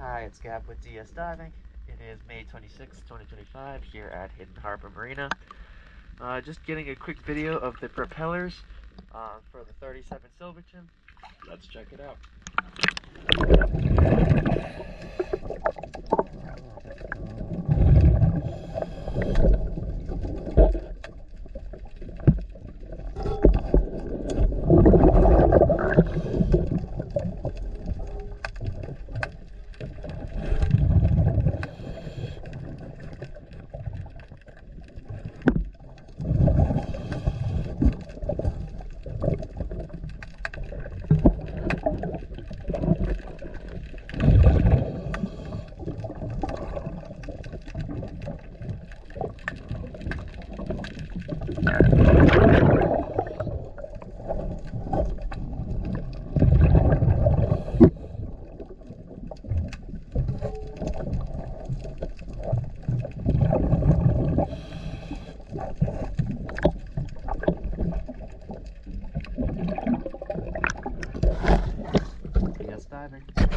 Hi, it's Gab with DS Diving. It is May 26, 2025 here at Hidden Harbor Marina. Just getting a quick video of the propellers for the 37 Silverton. Let's check it out. DS Diving.